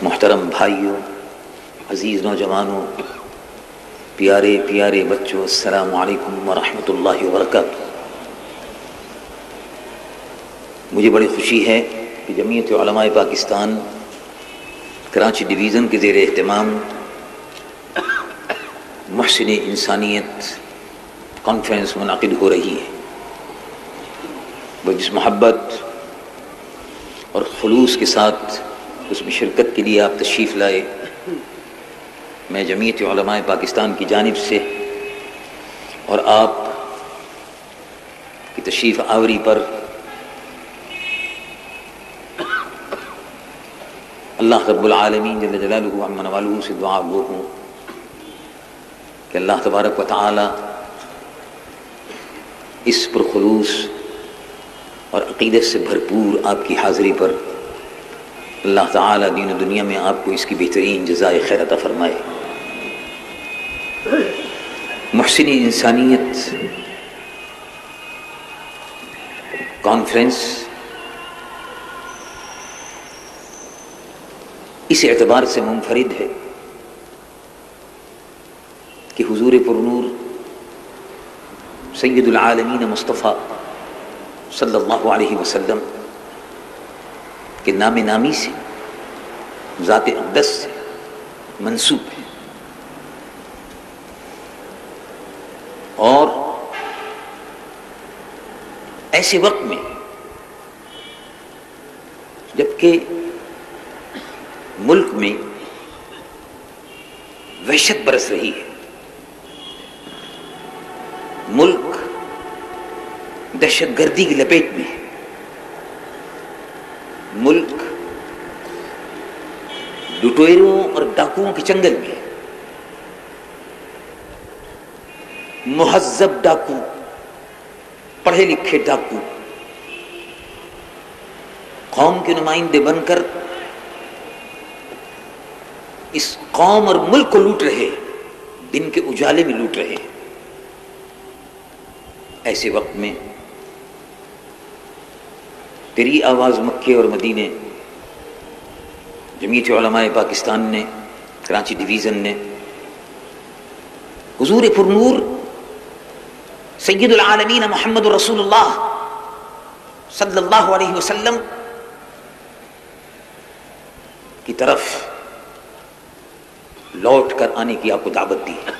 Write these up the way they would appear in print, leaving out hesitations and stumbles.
محترم بھائیوں، عزیز نوجوانوں، پیارے پیارے بچوں، السلام علیکم ورحمۃ اللہ وبرکاتہ۔ مجھے بڑی خوشی ہے کہ جمعیت علماء پاکستان کراچی ڈویژن کے زیر اہتمام محسن انسانیت کانفرنس منعقد ہو رہی ہے۔ وہ جس محبت اور خلوص کے ساتھ اس میں شرکت کے لیے آپ تشریف لائے، میں جمعیت علماء پاکستان کی جانب سے اور آپ کی تشریف آوری پر اللہ رب العالمین جل جلالہ عم نوالہ سے دعا گو ہوں کہ اللہ تبارک و تعالی اس پرخلوص اور عقیدت سے بھرپور آپ کی حاضری پر اللہ تعالی دین و دنیا میں آپ کو اس کی بہترین جزائے خیر عطا فرمائے۔ محسن انسانیت کانفرنس اس اعتبار سے منفرد ہے کہ حضور پرنور سید العالمین مصطفیٰ صلی اللہ علیہ وسلم کے نام نامی سے، ذات اقدس سے منسوب ہے، اور ایسے وقت میں جبکہ ملک میں وحشت برس رہی ہے، ملک دہشت گردی کی لپیٹ میں ہے، ملک لٹیروں اور ڈاکوؤں کے چنگل میں ہے، مہذب ڈاکو، پڑھے لکھے ڈاکو قوم کے نمائندے بن کر اس قوم اور ملک کو لوٹ رہے، دن کے اجالے میں لوٹ رہے۔ ایسے وقت میں تیری آواز مکے اور مدینے، جمعیت علماء پاکستان نے، کراچی ڈویژن نے حضور پرنور سید العالمین محمد رسول اللہ صلی اللہ علیہ وسلم کی طرف لوٹ کر آنے کی آپ کو دعوت دی ہے۔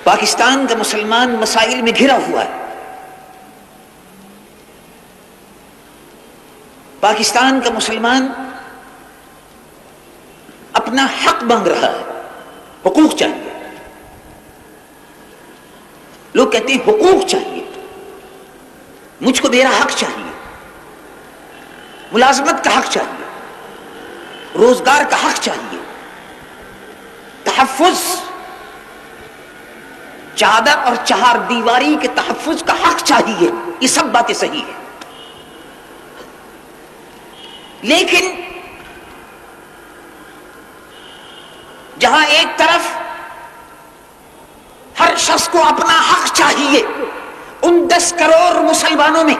پاکستان کا مسلمان مسائل میں گھرا ہوا ہے، پاکستان کا مسلمان اپنا حق مانگ رہا ہے، حقوق چاہیے۔ لوگ کہتے ہیں حقوق چاہیے، مجھ کو میرا حق چاہیے، ملازمت کا حق چاہیے، روزگار کا حق چاہیے، تحفظ، چادر اور چہار دیواری کے تحفظ کا حق چاہیے۔ یہ سب باتیں صحیح ہیں، لیکن جہاں ایک طرف ہر شخص کو اپنا حق چاہیے، ان 10 کروڑ مسلمانوں میں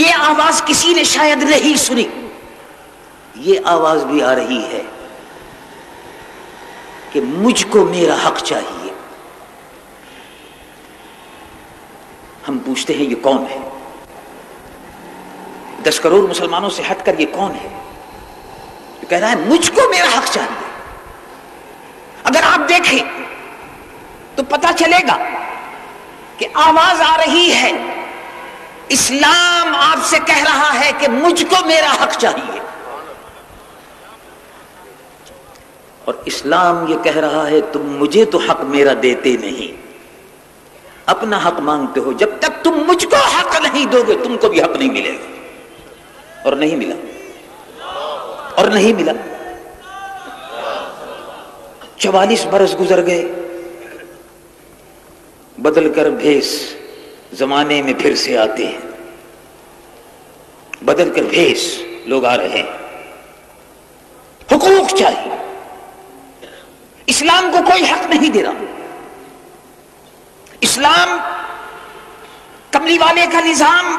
یہ آواز کسی نے شاید نہیں سنی، یہ آواز بھی آ رہی ہے کہ مجھ کو میرا حق چاہیے۔ ہم پوچھتے ہیں یہ کون ہے؟ 10 کروڑ مسلمانوں سے ہٹ کر یہ کون ہے جو کہہ رہا ہے مجھ کو میرا حق چاہیے؟ اگر آپ دیکھیں تو پتہ چلے گا کہ آواز آ رہی ہے، اسلام آپ سے کہہ رہا ہے کہ مجھ کو میرا حق چاہیے، اور اسلام یہ کہہ رہا ہے تم مجھے تو حق میرا دیتے نہیں، اپنا حق مانگتے ہو، جب تک تم مجھ کو حق نہیں دو گے تم کو بھی حق نہیں ملے گا۔ اور نہیں ملا، اور نہیں ملا۔ 44 برس گزر گئے، بدل کر بھیس زمانے میں پھر سے آتے ہیں، بدل کر بھیس لوگ آ رہے ہیں۔ حقوق چاہیے، اسلام کو کوئی حق نہیں دے رہا۔ اسلام کملی والے کا نظام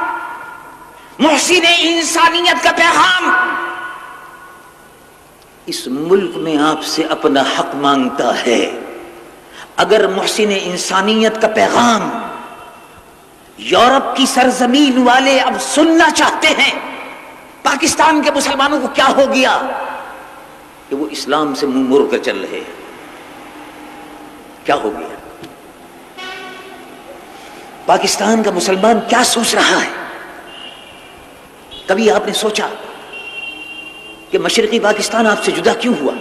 محسن انسانیت کا پیغام اس ملک میں آپ سے اپنا حق مانگتا ہے. اگر محسن انسانیت کا پیغام یورپ کی سرزمین والے اب سننا چاہتے ہیں، پاکستان کے مسلمانوں کو کیا ہو گیا کہ وہ اسلام سے منہ موڑ کر چل رہے ہیں؟ کیا ہو گیا؟ پاکستان کا مسلمان کیا سوچ رہا ہے؟ کبھی آپ نے سوچا کہ مشرقی پاکستان آپ سے جدا کیوں ہوا؟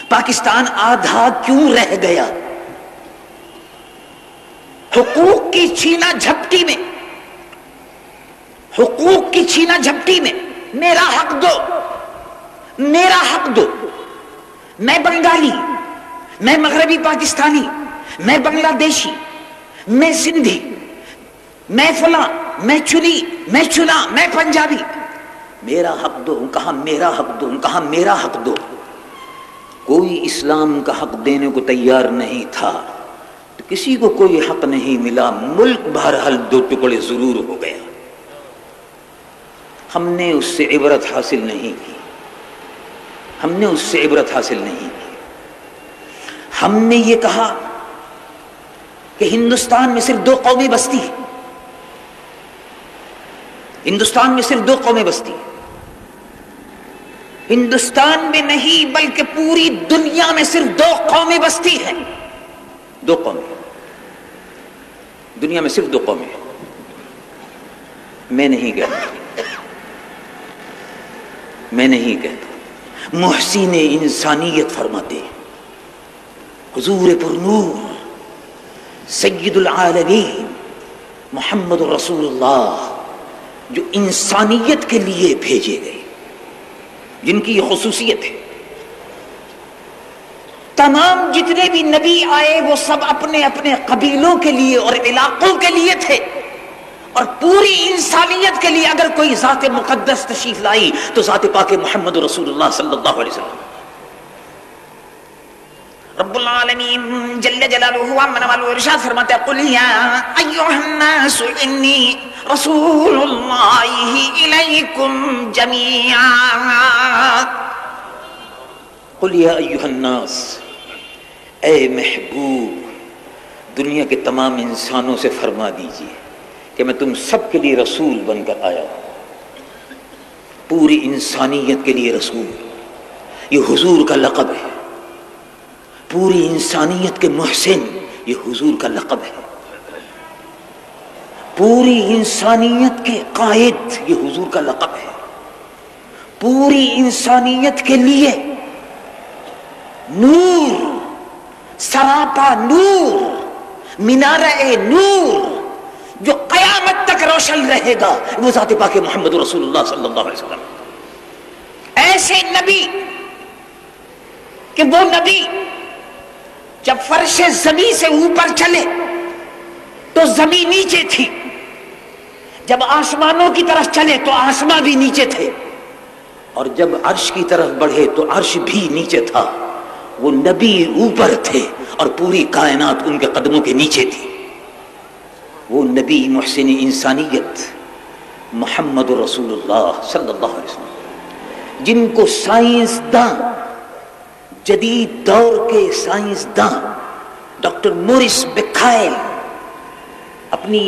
پاکستان آدھا کیوں رہ گیا؟ حقوق کی چھینا جھپٹی میں، حقوق کی چھینا جھپٹی میں میرا حق دو، میرا حق دو. میں بنگالی، میں مغربی پاکستانی، میں بنگلہ دیشی، میں سندھی، میں فلاں، میں چنی، میں چنا، میں پنجابی، میرا حق دو. کہا میرا حق دو، کہا میرا حق دو. کوئی اسلام کا حق دینے کو تیار نہیں تھا تو کسی کو کوئی حق نہیں ملا. ملک بہرحال دو ٹکڑے ضرور ہو گیا. ہم نے اس سے عبرت حاصل نہیں کی، ہم نے اس سے عبرت حاصل نہیں کی. ہم نے یہ کہا کہ ہندوستان میں صرف 2 قومیں بستی ہیں، ہندوستان میں صرف 2 قومیں بستی ہیں. ہندوستان میں نہیں بلکہ پوری دنیا میں صرف 2 قومیں بستی ہیں. 2 قومیں دنیا میں، صرف 2 قومیں. میں نہیں کہتا، میں نہیں کہتا. محسن انسانیت فرماتے ہیں، حضور پر نور سید العالمین محمد رسول اللہ، جو انسانیت کے لیے بھیجے گئے، جن کی یہ خصوصیت ہے. تمام جتنے بھی نبی آئے وہ سب اپنے اپنے قبیلوں کے لیے اور علاقوں کے لیے تھے، اور پوری انسانیت کے لیے اگر کوئی ذات مقدس تشریف لائی تو ذات پاک محمد رسول اللہ صلی اللہ علیہ وسلم. رب العالمین جل جلالہ عمن والو ارشاد فرماتے ہیں، قل یا ایھا الناس انی رسول اللہ الیکم جمیعا. قل یا ایھا الناس، اے محبوب دنیا کے تمام انسانوں سے فرما دیجیے کہ میں تم سب کے لیے رسول بن کر آیا ہوں، پوری انسانیت کے لیے رسول. یہ حضور کا لقب ہے. پوری انسانیت کے محسن یہ حضور کا لقب ہے. پوری انسانیت کے قائد یہ حضور کا لقب ہے. پوری انسانیت کے لیے نور، سراپا نور، مینارہ نور جو قیامت تک روشن رہے گا، وہ ذات پاک محمد رسول اللہ صلی اللہ علیہ وسلم. ایسے نبی کہ وہ نبی جب فرش زمین سے اوپر چلے تو زمین نیچے تھی، جب آسمانوں کی طرف چلے تو آسمان بھی نیچے تھے، اور جب عرش کی طرف بڑھے تو عرش بھی نیچے تھا. وہ نبی اوپر تھے اور پوری کائنات ان کے قدموں کے نیچے تھی. وہ نبی محسن انسانیت محمد رسول اللہ صلی اللہ علیہ وسلم، جن کو سائنسداں، جدید دور کے سائنسداں ڈاکٹر مورس بکھائل اپنی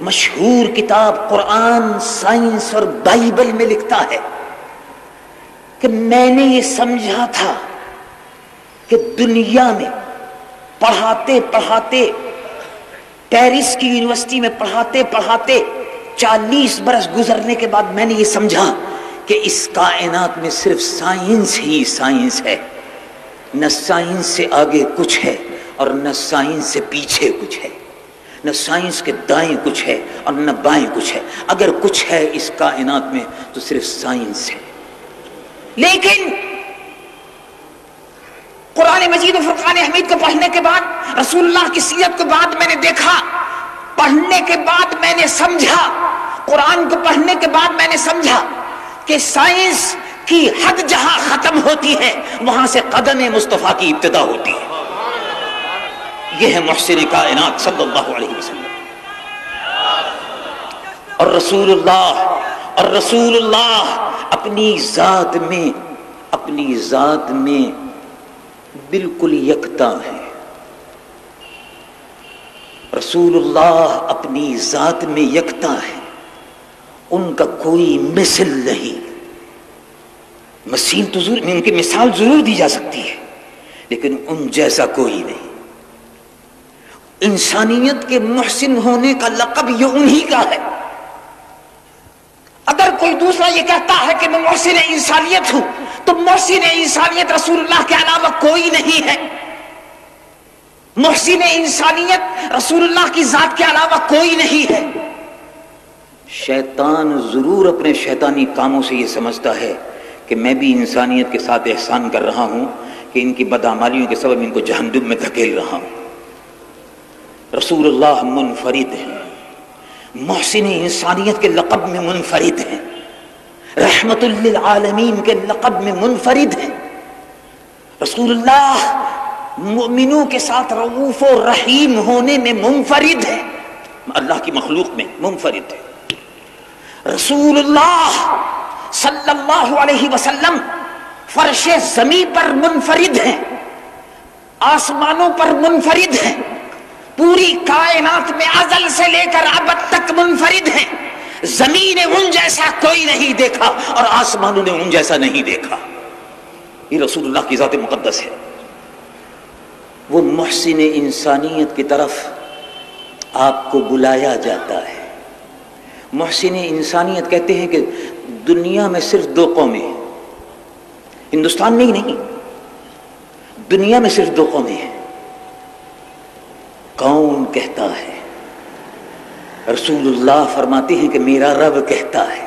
مشہور کتاب قرآن، سائنس اور بائبل میں لکھتا ہے کہ میں نے یہ سمجھا تھا کہ دنیا میں پڑھاتے پڑھاتے، پیرس کی یونیورسٹی میں پڑھاتے پڑھاتے 40 برس گزرنے کے بعد میں نے یہ سمجھا کہ اس کائنات میں صرف سائنس ہی سائنس ہے. نہ سائنس سے آگے کچھ ہے اور نہ سائنس سے پیچھے کچھ ہے، نہ سائنس کے دائیں کچھ ہے اور نہ بائیں کچھ ہے. اگر کچھ ہے اس کائنات میں تو صرف سائنس ہے. لیکن قرآن مجید و فرقان حمید کو پڑھنے کے بعد، رسول اللہ کی سیرت کو بعد میں نے دیکھا، پڑھنے کے بعد میں نے سمجھا، قرآن کو پڑھنے کے بعد میں نے سمجھا کہ سائنس کی حد جہاں ختم ہوتی ہے وہاں سے قدم مصطفیٰ کی ابتدا ہوتی ہے. یہ ہے محسن کائنات صلی اللہ علیہ وسلم. اور رسول اللہ اپنی ذات میں بالکل یکتا ہے. رسول اللہ اپنی ذات میں یکتا ہے، ان کا کوئی مثل نہیں. مسیح تو ضرور، ان کی مثال ضرور دی جا سکتی ہے، لیکن ان جیسا کوئی نہیں. انسانیت کے محسن ہونے کا لقب یہ انہی کا ہے. اگر کوئی دوسرا یہ کہتا ہے کہ میں محسن انسانیت ہوں، تو محسن انسانیت رسول اللہ کے علاوہ کوئی نہیں ہے. محسن انسانیت رسول اللہ کی ذات کے علاوہ کوئی نہیں ہے. شیطان ضرور اپنے شیطانی کاموں سے یہ سمجھتا ہے کہ میں بھی انسانیت کے ساتھ احسان کر رہا ہوں کہ ان کی بدعمالیوں کے سبب ان کو جہنم میں دھکیل رہا ہوں. رسول اللہ منفرد ہیں، محسن انسانیت کے لقب میں منفرد ہیں، رحمت للعالمین کے لقب میں منفرد ہیں. رسول اللہ مؤمنوں کے ساتھ رؤوف و رحیم ہونے میں منفرد ہے، اللہ کی مخلوق میں منفرد ہے. رسول اللہ صلی اللہ علیہ وسلم فرش زمین پر منفرد ہیں، آسمانوں پر منفرد ہیں، پوری کائنات میں ازل سے لے کر ابد تک منفرد ہیں. زمین نے ان جیسا کوئی نہیں دیکھا اور آسمانوں نے ان جیسا نہیں دیکھا. یہ رسول اللہ کی ذات مقدس ہے. وہ محسن انسانیت کی طرف آپ کو بلایا جاتا ہے. محسن انسانیت کہتے ہیں کہ دنیا میں صرف دو قومیں ہیں، ہندوستان میں ہی نہیں، دنیا میں صرف دو قومیں ہیں. کون کہتا ہے؟ رسول اللہ فرماتے ہیں کہ میرا رب کہتا ہے.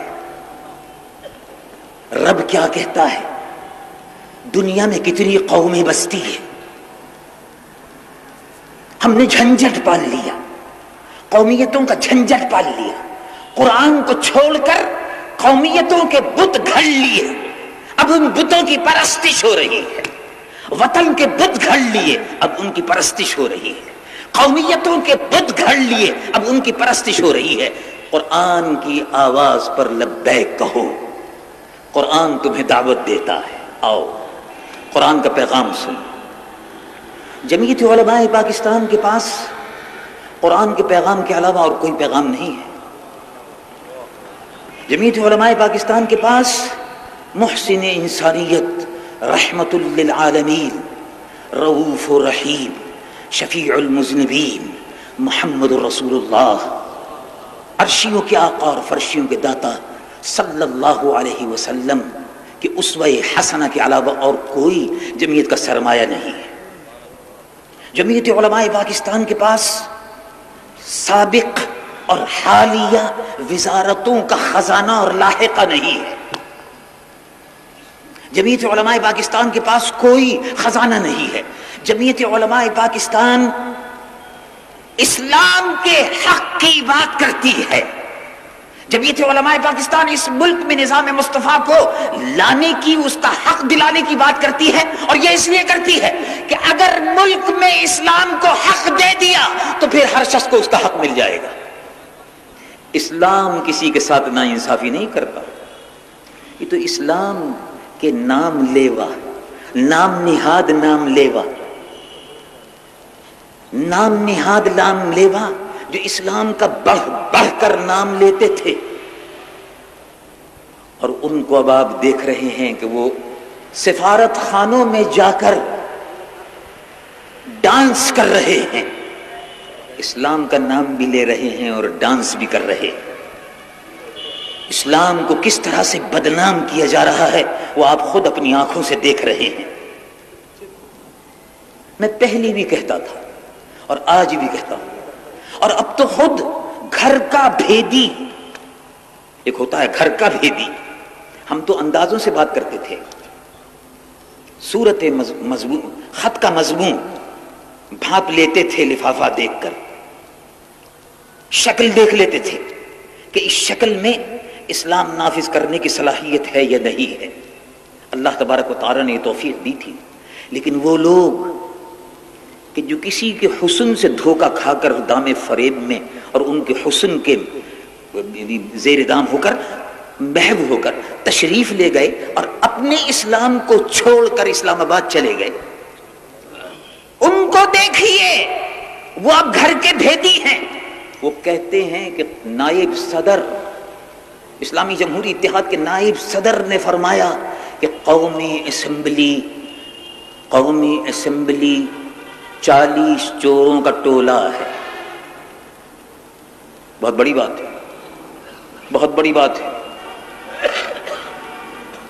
رب کیا کہتا ہے؟ دنیا میں کتنی قومیں بستی ہیں، ہم نے جھنجٹ پال لیا، قومیتوں کا جھنجٹ پال لیا. قرآن کو چھوڑ کر قومیتوں کے بت گھڑ لیے، اب ان بتوں کی پرستش ہو رہی ہے. وطن کے بت گھڑ لیے، اب ان کی پرستش ہو رہی ہے. قومیتوں کے بت گھڑ لیے، اب ان کی پرستش ہو رہی ہے. قرآن کی آواز پر لبیک کہو. قرآن تمہیں دعوت دیتا ہے، آؤ قرآن کا پیغام سنو. جمعیت علماء پاکستان کے پاس قرآن کے پیغام کے علاوہ اور کوئی پیغام نہیں ہے. جمعیت علماء پاکستان کے پاس محسن انسانیت، رحمت للعالمین، رؤوف رحیم، شفیع المذنبین محمد الرسول اللہ، عرشیوں کے آقا اور فرشیوں کے داتا صلی اللہ علیہ وسلم کہ اسوہ حسنہ کے علاوہ اور کوئی جمعیت کا سرمایہ نہیں ہے. جمعیت علماء پاکستان کے پاس سابق اور حالیہ وزارتوں کا خزانہ اور لاحقہ نہیں ہے. جمعیت علماء پاکستان کے پاس کوئی خزانہ نہیں ہے. جمعیت علماء پاکستان اسلام کے حق کی بات کرتی ہے. جمعیت علماء پاکستان اس ملک میں نظام مصطفیٰ کو لانے کی، اس کا حق دلانے کی بات کرتی ہے، اور یہ اس لیے کرتی ہے کہ اگر ملک میں اسلام کو حق دے دیا تو پھر ہر شخص کو اس کا حق مل جائے گا. اسلام کسی کے ساتھ ناانصافی نہیں کرتا. یہ تو اسلام کے نام لیوا، نام نہاد نام لیوا، نام نہاد نام لیوا جو اسلام کا بڑھ بڑھ کر نام لیتے تھے، اور ان کو اب آپ دیکھ رہے ہیں کہ وہ سفارت خانوں میں جا کر ڈانس کر رہے ہیں، اسلام کا نام بھی لے رہے ہیں اور ڈانس بھی کر رہے ہیں. اسلام کو کس طرح سے بدنام کیا جا رہا ہے وہ آپ خود اپنی آنکھوں سے دیکھ رہے ہیں. میں پہلی بھی کہتا تھا اور آج بھی کہتا ہوں، اور اب تو خود گھر کا بھیدی، ایک ہوتا ہے گھر کا بھیدی، ہم تو اندازوں سے بات کرتے تھے، صورت مضمون، خط کا مضمون بھانپ لیتے تھے لفافہ دیکھ کر، شکل دیکھ لیتے تھے کہ اس شکل میں اسلام نافذ کرنے کی صلاحیت ہے یا نہیں ہے. اللہ تبارک و تعالیٰ نے یہ توفیق دی تھی. لیکن وہ لوگ کہ جو کسی کے حسن سے دھوکہ کھا کر دام فریب میں اور ان کے حسن کے زیر دام ہو کر، محو ہو کر تشریف لے گئے اور اپنے اسلام کو چھوڑ کر اسلام آباد چلے گئے. ان کو دیکھیے، وہ اب گھر کے بھیدی ہیں. وہ کہتے ہیں کہ نائب صدر، اسلامی جمہوری اتحاد کے نائب صدر نے فرمایا کہ قومی اسمبلی 40 چوروں کا ٹولہ ہے. بہت بڑی بات ہے، بہت بڑی بات ہے.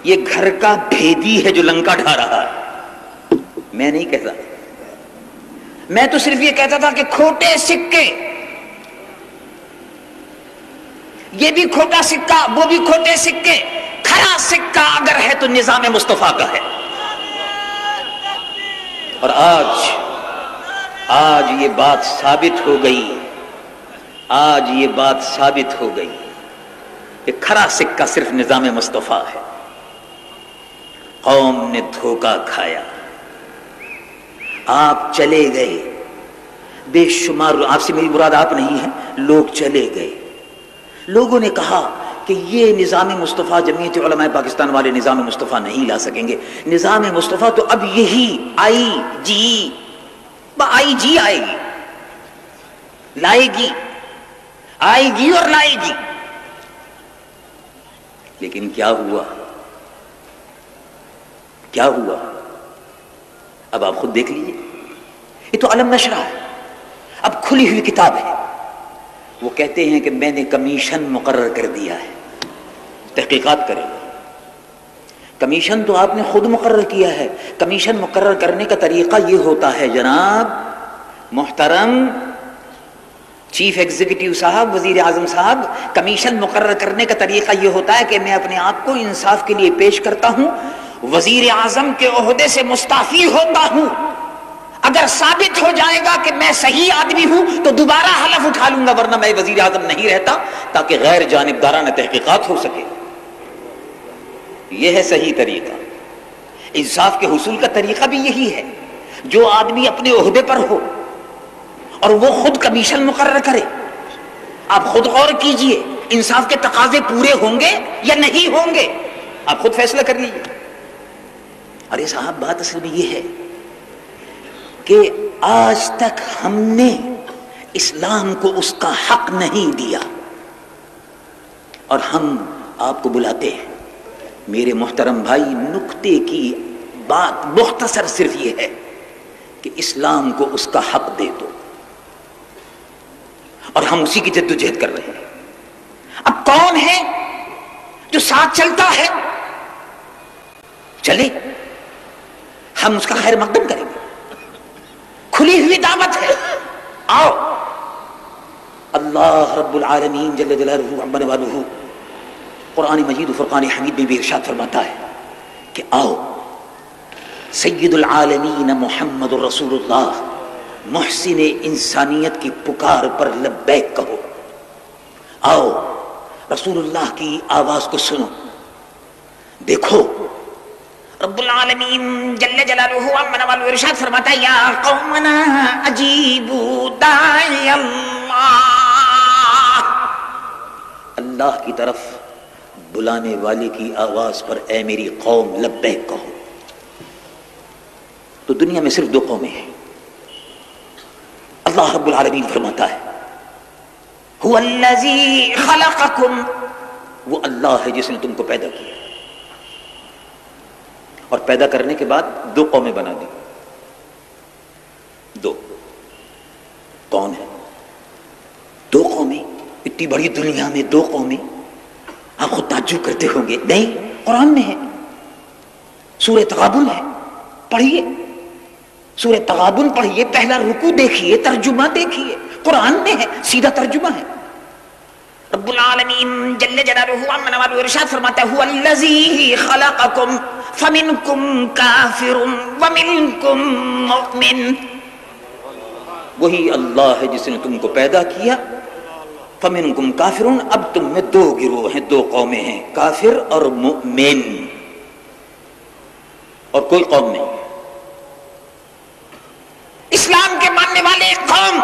یہ گھر کا بھیدی ہے جو لنکا ڈھا رہا ہے. میں نہیں کہتا، میں تو صرف یہ کہتا تھا کہ کھوٹے سکے، یہ بھی کھوٹا سکہ، وہ بھی کھوٹے سکے، کھرا سکہ اگر ہے تو نظام مصطفیٰ کا ہے. اور آج یہ بات ثابت ہو گئی، آج یہ بات ثابت ہو گئی کہ کھرا سکہ صرف نظام مصطفیٰ ہے. قوم نے دھوکہ کھایا، آپ چلے گئے، بے شمار، آپ سے میری مراد آپ نہیں ہیں، لوگ چلے گئے. لوگوں نے کہا کہ یہ نظام مصطفیٰ، جمعیت علماء پاکستان والے نظام مصطفیٰ نہیں لا سکیں گے. نظام مصطفیٰ تو اب یہی آئی جی آئے گی، لائے گی، آئے گی اور لائے گی. لیکن کیا ہوا؟ کیا ہوا؟ اب آپ خود دیکھ لیجیے. یہ تو علم نشرہ ہے، اب کھلی ہوئی کتاب ہے. وہ کہتے ہیں کہ میں نے کمیشن مقرر کر دیا ہے، تحقیقات کرے. کمیشن تو آپ نے خود مقرر کیا ہے. کمیشن مقرر کرنے کا طریقہ یہ ہوتا ہے جناب محترم چیف ایگزیکٹو صاحب، وزیر اعظم صاحب، کمیشن مقرر کرنے کا طریقہ یہ ہوتا ہے کہ میں اپنے آپ کو انصاف کے لیے پیش کرتا ہوں، وزیر اعظم کے عہدے سے مستعفی ہوتا ہوں. اگر ثابت ہو جائے گا کہ میں صحیح آدمی ہوں تو دوبارہ حلف اٹھا لوں گا، ورنہ میں وزیر اعظم نہیں رہتا، تاکہ غیر جانبدارانہ تحقیقات ہو سکے. یہ ہے صحیح طریقہ. انصاف کے حصول کا طریقہ بھی یہی ہے. جو آدمی اپنے عہدے پر ہو اور وہ خود کمیشن مقرر کرے، آپ خود غور کیجئے انصاف کے تقاضے پورے ہوں گے یا نہیں ہوں گے، آپ خود فیصلہ کر لیجئے. ارے صاحب، بات اصل میں یہ ہے کہ آج تک ہم نے اسلام کو اس کا حق نہیں دیا، اور ہم آپ کو بلاتے ہیں. میرے محترم بھائی، نکتے کی بات مختصر صرف یہ ہے کہ اسلام کو اس کا حق دے دو، اور ہم اسی کی جدوجہد کر رہے ہیں. اب کون ہے جو ساتھ چلتا ہے؟ چلے، ہم اس کا خیر مقدم کریں گے. کھلی ہوئی دعوت ہے، آؤ. اللہ رب العالمین جل جلالہ عما نوالہ قرآن مجید و فرقان حمید میں بھی ارشاد فرماتا ہے کہ آؤ، سید العالمین محمد رسول اللہ محسن انسانیت کی پکار پر لبیک کہو. آؤ، رسول اللہ کی آواز کو سنو. دیکھو رب العالمین جل جلالہ عما نوالہ ارشاد فرماتا ہے، یا قومنا اجیبوا داعی اللہ. اللہ کی طرف بلانے والے کی آواز پر اے میری قوم لبیک کہو. تو دنیا میں صرف 2 قومیں ہیں. اللہ رب العالمین فرماتا ہے هو الذی خلقکم، وہ اللہ ہے جس نے تم کو پیدا کیا، اور پیدا کرنے کے بعد 2 قومیں بنا دی. 2 کون ہے؟ 2 قومیں. اتنی بڑی دنیا میں 2 قومیں. آپ خود تعجب کرتے ہوں گے. نہیں، قرآن میں ہے، سورہ تغابن ہے، پڑھیے سورہ تغابن پڑھیے، پہلا رکوع دیکھیے، ترجمہ دیکھیے، قرآن میں ہے، سیدھا ترجمہ ہے. رب العالمین جل جلالہ عما نوالہ ارشاد فرماتا ہے، هو الذی خلقکم فمنکم کافر ومنکم مؤمن. وہی اللہ ہے جس نے تم کو پیدا کیا. فمنکم کافرون، اب تم میں 2 گروہ ہیں، 2 قومیں ہیں، کافر اور مؤمن، اور کوئی قوم نہیں. اسلام کے ماننے والے ایک قوم،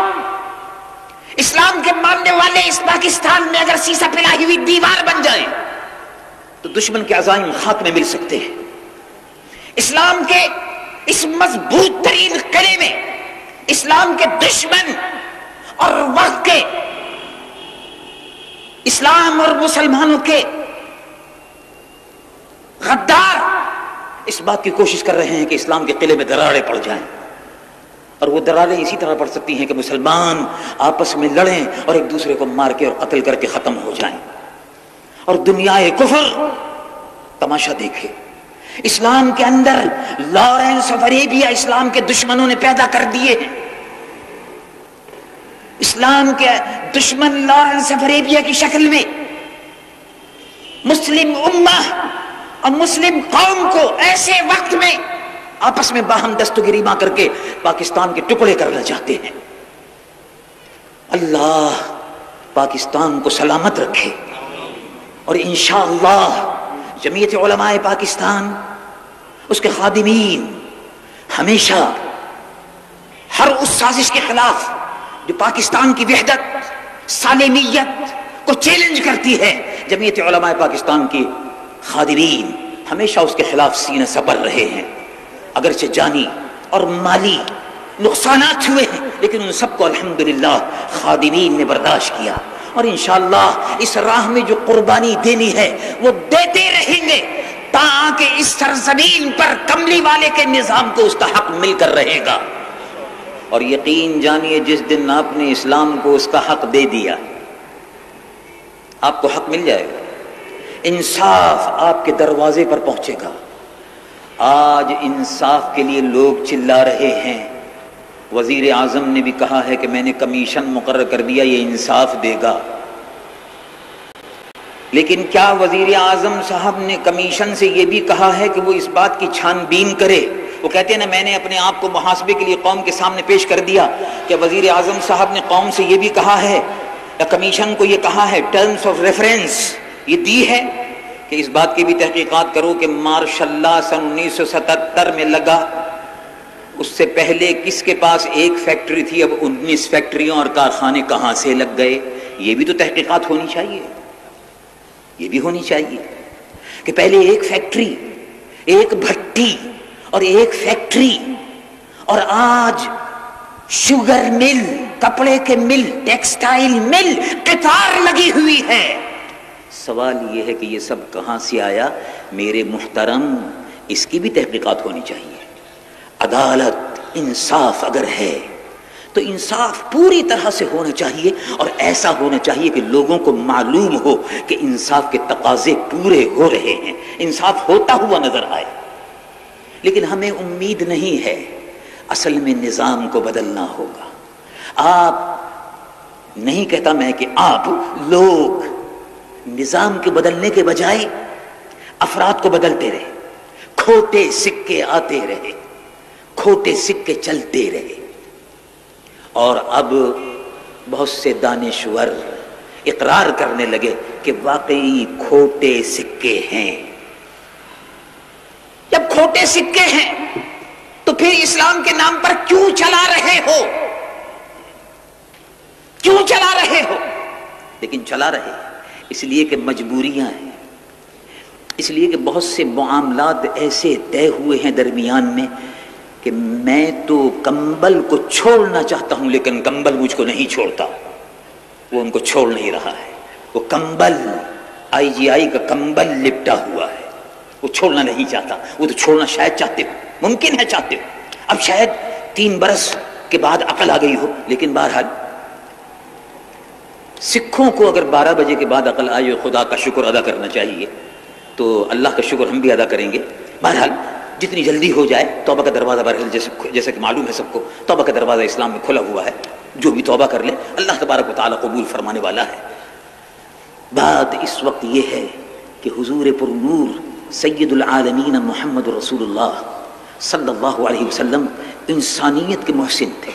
اسلام کے ماننے والے اس پاکستان میں اگر سیسا پلائی ہوئی دیوار بن جائیں تو دشمن کے عزائم خاتمے مل سکتے ہیں. اسلام کے اس مضبوط ترین قلعے میں اسلام کے دشمن اور وقت کے اسلام اور مسلمانوں کے غدار اس بات کی کوشش کر رہے ہیں کہ اسلام کے قلعے میں دراڑیں پڑ جائیں. اور وہ دراڑیں اسی طرح پڑ سکتی ہیں کہ مسلمان آپس میں لڑیں اور ایک دوسرے کو مار کے اور قتل کر کے ختم ہو جائیں اور دنیا کفر تماشا دیکھے. اسلام کے اندر لارنس آف اریبیا اسلام کے دشمنوں نے پیدا کر دیے. اسلام کے دشمن لارنس آف اریبیا کی شکل میں مسلم امہ اور مسلم قوم کو ایسے وقت میں آپس میں باہم دست و گریباں کر کے پاکستان کے ٹکڑے کرنا چاہتے ہیں. اللہ پاکستان کو سلامت رکھے اور انشاءاللہ جمعیت علماء پاکستان اس کے خادمین ہمیشہ ہر اس سازش کے خلاف جو پاکستان کی وحدت سالمیت کو چیلنج کرتی ہے، جمعیت علماء پاکستان کی خادمین ہمیشہ اس کے خلاف سینہ سپر رہے ہیں. اگرچہ جانی اور مالی نقصانات ہوئے ہیں لیکن ان سب کو الحمدللہ خادمین نے برداشت کیا اور انشاءاللہ اس راہ میں جو قربانی دینی ہے وہ دیتے رہیں گے تاکہ اس سرزمین پر کملی والے کے نظام کو اس کا حق مل کر رہے گا. اور یقین جانیے جس دن آپ نے اسلام کو اس کا حق دے دیا آپ کو حق مل جائے گا، انصاف آپ کے دروازے پر پہنچے گا. آج انصاف کے لیے لوگ چلا رہے ہیں. وزیر اعظم نے بھی کہا ہے کہ میں نے کمیشن مقرر کر دیا، یہ انصاف دے گا. لیکن کیا وزیر اعظم صاحب نے کمیشن سے یہ بھی کہا ہے کہ وہ اس بات کی چھان بین کرے؟ وہ کہتے ہیں نا میں نے اپنے آپ کو محاسبے کے لیے قوم کے سامنے پیش کر دیا. کہ وزیر اعظم صاحب نے قوم سے یہ بھی کہا ہے یا کمیشن کو یہ کہا ہے، ٹرمز آف ریفرنس یہ دی ہے کہ اس بات کی بھی تحقیقات کرو کہ ماشاء اللہ سن 1977 میں لگا، اس سے پہلے کس کے پاس ایک فیکٹری تھی، اب 19 فیکٹریوں اور کارخانے کہاں سے لگ گئے؟ یہ بھی تو تحقیقات ہونی چاہیے. یہ بھی ہونی چاہیے کہ پہلے ایک فیکٹری، ایک بھٹی اور ایک فیکٹری، اور آج شوگر مل، کپڑے کے مل، ٹیکسٹائل مل قطار لگی ہوئی ہے. سوال یہ ہے کہ یہ سب کہاں سے آیا؟ میرے محترم اس کی بھی تحقیقات ہونی چاہیے. عدالت انصاف اگر ہے تو انصاف پوری طرح سے ہونا چاہیے اور ایسا ہونا چاہیے کہ لوگوں کو معلوم ہو کہ انصاف کے تقاضے پورے ہو رہے ہیں، انصاف ہوتا ہوا نظر آئے. لیکن ہمیں امید نہیں ہے. اصل میں نظام کو بدلنا ہوگا. آپ نہیں کہتا میں کہ آپ لوگ نظام کے بدلنے کے بجائے افراد کو بدلتے رہے، کھوٹے سکے آتے رہے، کھوٹے سکے چلتے رہے. اور اب بہت سے دانشور اقرار کرنے لگے کہ واقعی کھوٹے سکے ہیں. جب کھوٹے سکے ہیں تو پھر اسلام کے نام پر کیوں چلا رہے ہو؟ کیوں چلا رہے ہو؟ لیکن چلا رہے اس لیے کہ مجبوریاں ہیں، اس لیے کہ بہت سے معاملات ایسے طے ہوئے ہیں درمیان میں کہ میں تو کمبل کو چھوڑنا چاہتا ہوں لیکن کمبل مجھ کو نہیں چھوڑتا. وہ ان کو چھوڑ نہیں رہا ہے. وہ کمبل IGI کا کمبل لپٹا ہوا ہے، وہ چھوڑنا نہیں چاہتا. وہ تو چھوڑنا شاید چاہتے ہو، ممکن ہے چاہتے ہو. اب شاید 3 برس کے بعد عقل آ گئی ہو، لیکن بہرحال سکھوں کو اگر 12 بجے کے بعد عقل آئے خدا کا شکر ادا کرنا چاہیے تو اللہ کا شکر ہم بھی ادا کریں گے. بہرحال جتنی جلدی ہو جائے توبہ کا دروازہ بہرحال جیسا کہ معلوم ہے سب کو توبہ کا دروازہ اسلام میں کھلا ہوا ہے. جو بھی توبہ کر لے اللہ تبارک و تعالیٰ قبول فرمانے والا ہے. بات اس وقت یہ ہے کہ حضور پر نور سید العالمین محمد رسول اللہ صلی اللہ علیہ وسلم انسانیت کے محسن تھے.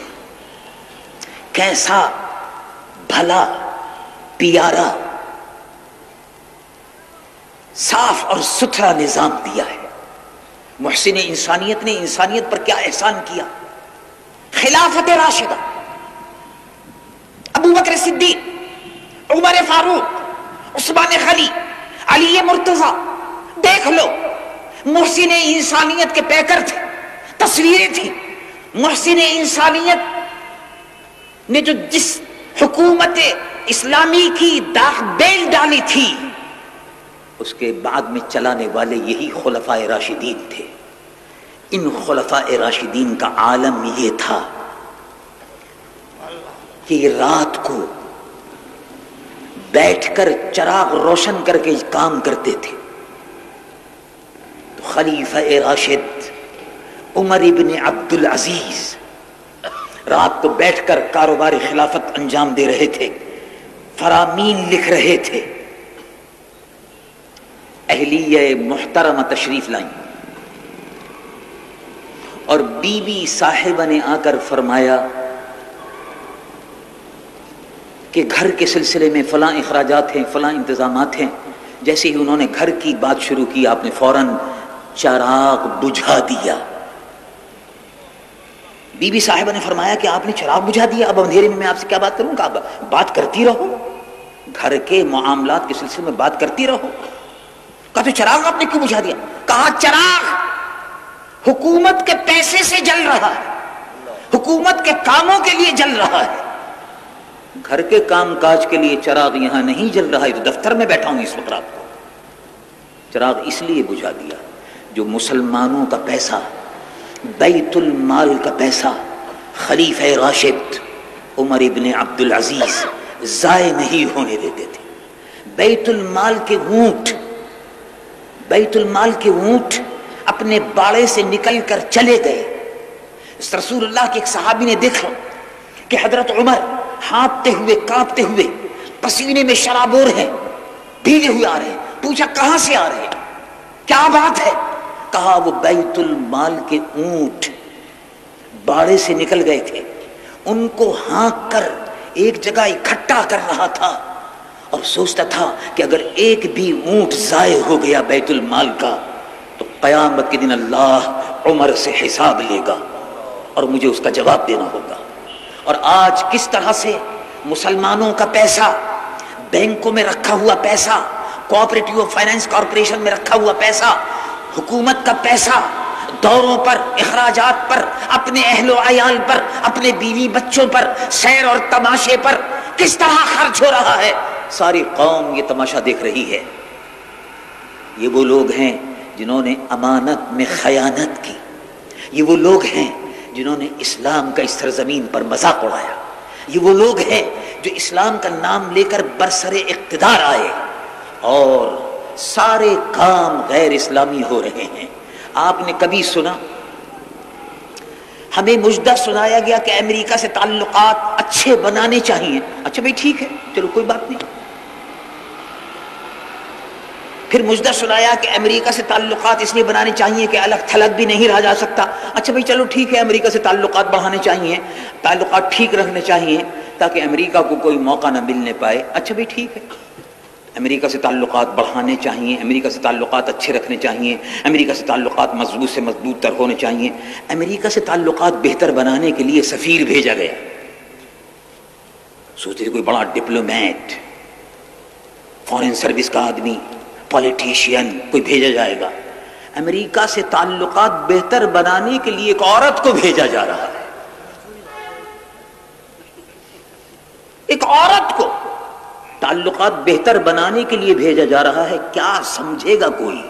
کیسا بھلا پیارا صاف اور ستھرا نظام دیا ہے. محسن انسانیت نے انسانیت پر کیا احسان کیا. خلافت راشدہ ابو بکر صدیق، عمر فاروق، عثمان غنی، علی مرتضی، دیکھ لو محسن انسانیت کے پیکر تھے، تصویریں تھیں۔ محسن انسانیت نے جو جس حکومت اسلامی کی داغ بیل ڈالی تھی، اس کے بعد میں چلانے والے یہی خلفائے راشدین تھے۔ ان خلفائے راشدین کا عالم یہ تھا کہ رات کو بیٹھ کر چراغ روشن کر کے کام کرتے تھے۔ تو خلیفہ راشد عمر ابن عبد العزیز رات کو بیٹھ کر کاروبار خلافت انجام دے رہے تھے، فرامین لکھ رہے تھے۔ اہلیہ محترمہ تشریف لائیں اور بی بی صاحبہ نے آ کر فرمایا کہ گھر کے سلسلے میں فلاں اخراجات ہیں، فلاں انتظامات ہیں۔ جیسے ہی انہوں نے گھر کی بات شروع کی، آپ نے فوراً چراغ بجھا دیا۔ بی بی صاحبہ نے فرمایا کہ آپ نے چراغ بجھا دیا، اب اندھیرے میں آپ سے کیا بات کروں گا؟ بات کرتی رہو، گھر کے معاملات کے سلسلے میں بات کرتی رہو۔ کہا تو چراغ آپ نے کیوں بجھا دیا؟ کہا چراغ حکومت کے پیسے سے جل رہا ہے، حکومت کے کاموں کے لیے جل رہا ہے۔ گھر کے کام کاج کے لیے چراغ یہاں نہیں جل رہا ہے، تو دفتر میں بیٹھا ہوں اس وقت رات کو۔ چراغ اس لیے بجھا دیا جو مسلمانوں کا پیسہ، بیت المال کا پیسہ خلیفہ راشد عمر ابن عبد العزیز ضائع نہیں ہونے دیتے تھے۔ بیت المال کے اونٹ اپنے باڑے سے نکل کر چلے گئے۔ رسول اللہ کے ایک صحابی نے دیکھا کہ حضرت عمر ہانپتے ہوئے، کانپتے ہوئے، پسینے میں شرابور ہیں، بھیگے ہوئے آ رہے ہیں۔ پوچھا کہاں سے آ رہے ہیں، کیا بات ہے؟ کہا وہ بیت المال کے اونٹ باڑے سے نکل گئے تھے، ان کو ہانک کر ایک جگہ اکٹھا کر رہا تھا اور سوچتا تھا کہ اگر ایک بھی اونٹ ضائع ہو گیا بیت المال کا تو قیامت کے دن اللہ عمر سے حساب لے گا اور مجھے اس کا جواب دینا ہوگا۔ اور آج کس طرح سے مسلمانوں کا پیسہ، بینکوں میں رکھا ہوا پیسہ، کوآپریٹیو فائنانس کارپوریشن میں رکھا ہوا پیسہ، حکومت کا پیسہ دوروں پر، اخراجات پر، اپنے اہل و عیال پر، اپنے بیوی بچوں پر، سیر اور تماشے پر کس طرح خرچ ہو رہا ہے، ساری قوم یہ تماشا دیکھ رہی ہے۔ یہ وہ لوگ ہیں جنہوں نے امانت میں خیانت کی، یہ وہ لوگ ہیں جنہوں نے اسلام کا اس سرزمین پر مذاق اڑایا، یہ وہ لوگ ہیں جو اسلام کا نام لے کر برسر اقتدار آئے اور سارے کام غیر اسلامی ہو رہے ہیں۔ آپ نے کبھی سنا، ہمیں مجدہ سنایا گیا کہ امریکہ سے تعلقات اچھے بنانے چاہیے؟ اچھا بھائی ٹھیک ہے، چلو کوئی بات نہیں۔ پھر مجدہ سنایا کہ امریکہ سے تعلقات اس لیے بنانے چاہیے کہ الگ تھلگ بھی نہیں رہا جا سکتا۔ اچھا بھائی چلو ٹھیک ہے، امریکہ سے تعلقات بڑھانے چاہیے، تعلقات ٹھیک رکھنے چاہیے تاکہ امریکہ کو کوئی موقع نہ ملنے پائے۔ اچھا بھائی ٹھیک ہے، امریکہ سے تعلقات بڑھانے چاہیے، امریکہ سے تعلقات اچھے رکھنے چاہیے، امریکہ سے تعلقات مضبوط سے مضبوط تر ہونے چاہیے۔ امریکہ سے تعلقات بہتر بنانے کے لیے سفیر بھیجا گیا۔ سوچتے تھے کوئی بڑا ڈپلومیٹ، فارن سروس کا آدمی، پولیٹیشین کوئی بھیجا جائے گا۔ امریکہ سے تعلقات بہتر بنانے کے لیے ایک عورت کو بھیجا جا رہا ہے، ایک عورت کو تعلقات بہتر بنانے کے لیے بھیجا جا رہا ہے۔ کیا سمجھے گا کوئی؟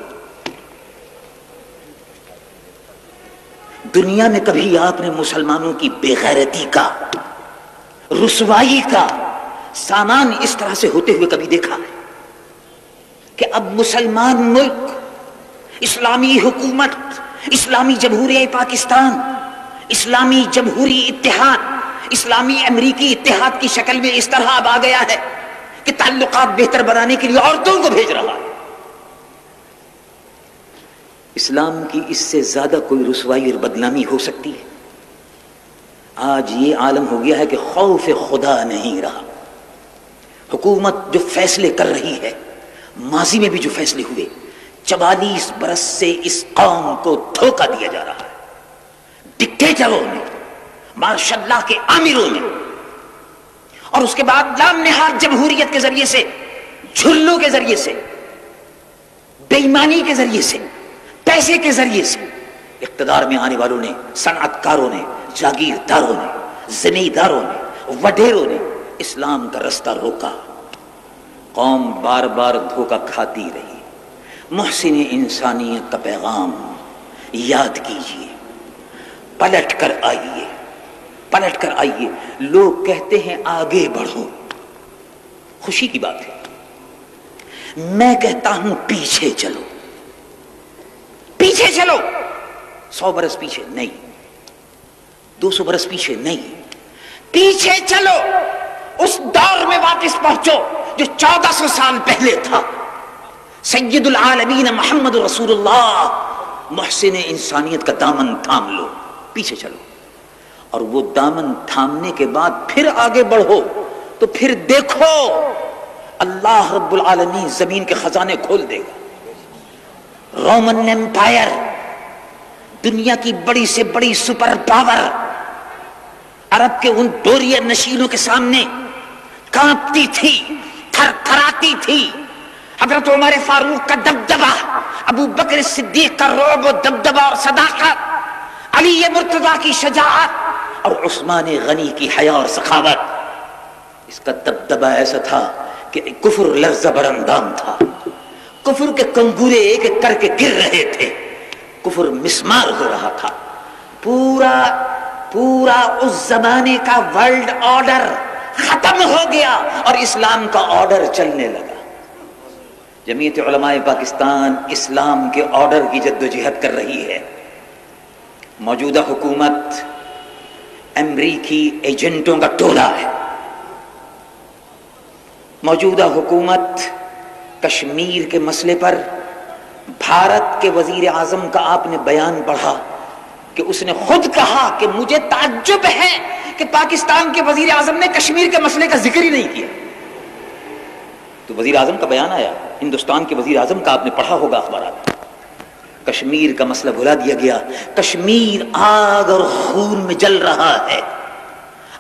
دنیا میں کبھی آپ نے مسلمانوں کی بے غیرتی کا، رسوائی کا سامان اس طرح سے ہوتے ہوئے کبھی دیکھا ہے کہ اب مسلمان ملک، اسلامی حکومت، اسلامی جمہوریہ پاکستان، اسلامی جمہوری اتحاد، اسلامی امریکی اتحاد کی شکل میں اس طرح اب آ گیا ہے کہ تعلقات بہتر بنانے کے لیے عورتوں کو بھیج رہا ہے۔ اسلام کی اس سے زیادہ کوئی رسوائی اور بدنامی ہو سکتی ہے؟ آج یہ عالم ہو گیا ہے کہ خوف خدا نہیں رہا۔ حکومت جو فیصلے کر رہی ہے، ماضی میں بھی جو فیصلے ہوئے، 44 برس سے اس قوم کو دھوکہ دیا جا رہا ہے، ڈکٹیٹروں نے، ماشاء اللہ کے آمروں نے، اور اس کے بعد لام نہاد جمہوریت کے ذریعے سے، جھلوں کے ذریعے سے، بے ایمانی کے ذریعے سے، پیسے کے ذریعے سے اقتدار میں آنے والوں نے، صنعت کاروں نے، جاگیرداروں نے، زمینداروں نے، وڈیروں نے اسلام کا رستہ روکا. قوم بار بار دھوکہ کھاتی رہی. محسن انسانیت کا پیغام یاد کیجیے، پلٹ کر آئیے، پلٹ کر آئیے. لوگ کہتے ہیں آگے بڑھو، خوشی کی بات ہے. میں کہتا ہوں پیچھے چلو، پیچھے چلو. 100 برس پیچھے نہیں، 200 برس پیچھے نہیں، پیچھے چلو. اس دور میں واپس پہنچو جو 1400 سال پہلے تھا. سید العالمین محمد رسول اللہ، محسن انسانیت کا دامن تھام لو، پیچھے چلو. اور وہ دامن تھامنے کے بعد پھر آگے بڑھو تو پھر دیکھو اللہ رب العالمین زمین کے خزانے کھول دے گا. رومن ایمپائر، دنیا کی بڑی سے بڑی سپر پاور، عرب کے ان ڈوریا نشینوں کے سامنے کانپتی تھی، تھر تھراتی تھی. حضرت عمر فاروق کا دبدبہ، ابو بکر صدیق کا رعب و دبدبہ اور صداقت، علی مرتضیٰ کی شجاعت اور عثمان غنی کی حیا اور سخاوت. اس کا دبدبہ ایسا تھا کہ کفر لرزہ براندام تھا. کفر کے کنگورے ایک ایک کر کے گر رہے تھے. کفر مسمار ہو رہا تھا. پورا اس زمانے کا ورلڈ آرڈر ختم ہو گیا اور اسلام کا آرڈر چلنے لگا. جمعیت علماء پاکستان اسلام کے آرڈر کی جدوجہد کر رہی ہے. موجودہ حکومت امریکی ایجنٹوں کا ٹولہ ہے. موجودہ حکومت کشمیر کے مسئلے پر بھارت کے وزیر اعظم کا آپ نے بیان پڑھا کہ اس نے خود کہا کہ مجھے تعجب ہے کہ پاکستان کے وزیر اعظم نے کشمیر کے مسئلے کا ذکر ہی نہیں کیا. تو وزیر اعظم کا بیان آیا، ہندوستان کے وزیر اعظم کا آپ نے پڑھا ہوگا اخبارات. کشمیر کا مسئلہ بھلا دیا گیا. کشمیر آگ اور خون میں جل رہا ہے.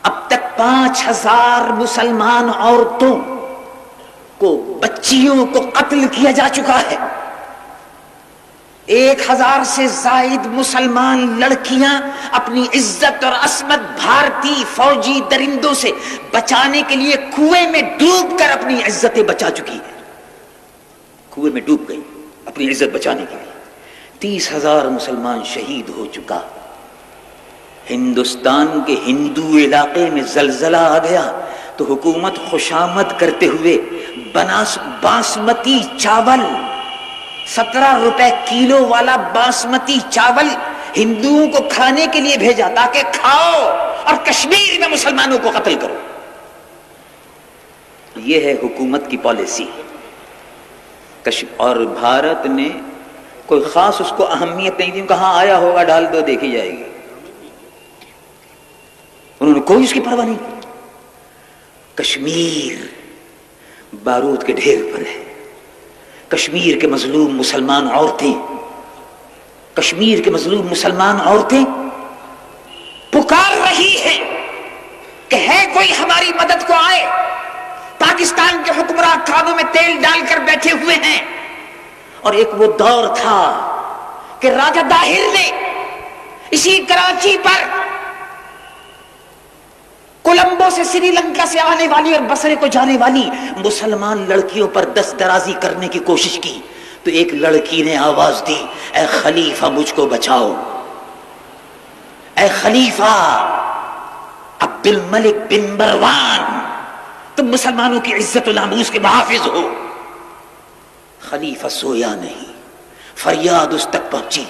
اب تک 5000 مسلمان عورتوں کو، بچیوں کو قتل کیا جا چکا ہے. 1000 سے زائد مسلمان لڑکیاں اپنی عزت اور عصمت بھارتی فوجی درندوں سے بچانے کے لیے کنویں میں ڈوب کر اپنی عزتیں بچا چکی ہیں. کنویں میں ڈوب گئی اپنی عزت بچانے کے لیے. 30,000 مسلمان شہید ہو چکا. ہندوستان کے ہندو علاقے میں زلزلہ آ گیا تو حکومت خوشامد کرتے ہوئے باسمتی چاول، 17 روپے کلو والا باسمتی چاول ہندوؤں کو کھانے کے لیے بھیجا تاکہ کھاؤ اور کشمیر میں مسلمانوں کو قتل کرو. یہ ہے حکومت کی پالیسی. اور بھارت نے کوئی خاص اس کو اہمیت نہیں دی. کہاں آیا ہوگا ڈال دو دیکھی جائے گی. انہوں نے کوئی اس کی پرواہ نہیں کی. کشمیر بارود کے ڈھیر پر ہے. کشمیر کے مظلوم مسلمان عورتیں، کشمیر کے مظلوم مسلمان عورتیں پکار رہی ہیں کہ ہے کوئی ہماری مدد کو آئے. پاکستان کے حکمران کانوں میں تیل ڈال کر بیٹھے ہوئے ہیں. اور ایک وہ دور تھا کہ راجہ داہر نے اسی کراچی پر کولمبو سے سری لنکا سے آنے والی اور بصرے کو جانے والی مسلمان لڑکیوں پر دست درازی کرنے کی کوشش کی. تو ایک لڑکی نے آواز دی، اے خلیفہ مجھ کو بچاؤ، اے خلیفہ عبد الملک بن مروان، تم مسلمانوں کی عزت و ناموس کے محافظ ہو. خلیفہ سویا نہیں، فریاد اس تک پہنچی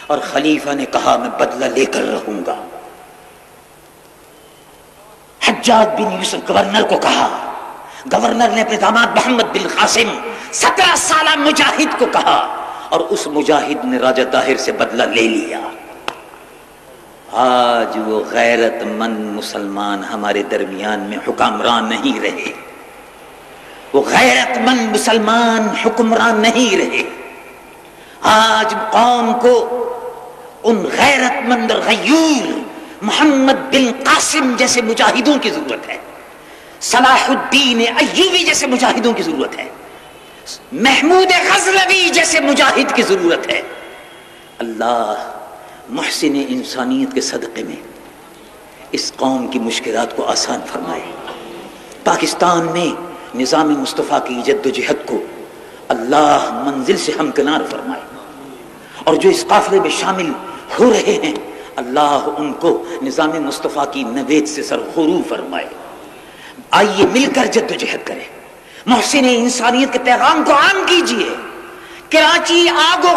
اور خلیفہ نے کہا میں بدلہ لے کر رہوں گا. حجاج بن یوسف گورنر کو کہا. گورنر نے اپنے داماد محمد بن قاسم 17 سالہ مجاہد کو کہا اور اس مجاہد نے راجہ طاہر سے بدلہ لے لیا. آج وہ غیرت مند مسلمان ہمارے درمیان میں حکمران نہیں رہے. وہ غیرت مند مسلمان حکمران نہیں رہے. آج قوم کو ان غیرت مند اور غیور محمد بن قاسم جیسے مجاہدوں کی ضرورت ہے. صلاح الدین ایوبی جیسے مجاہدوں کی ضرورت ہے، محمود غزنوی جیسے مجاہد کی ضرورت ہے۔ اللہ محسن انسانیت کے صدقے میں اس قوم کی مشکلات کو آسان فرمائے، پاکستان میں نظام مصطفیٰ کی جد و جہد کو اللہ منزل سے ہمکنار فرمائے، اور جو اس قافلے میں شامل ہو رہے ہیں اللہ ان کو نظام مصطفیٰ کی نوید سے سرخرو فرمائے۔ آئیے مل کر جد و جہد کریں، محسن انسانیت کے پیغام کو عام کیجیے۔ کراچی آگ و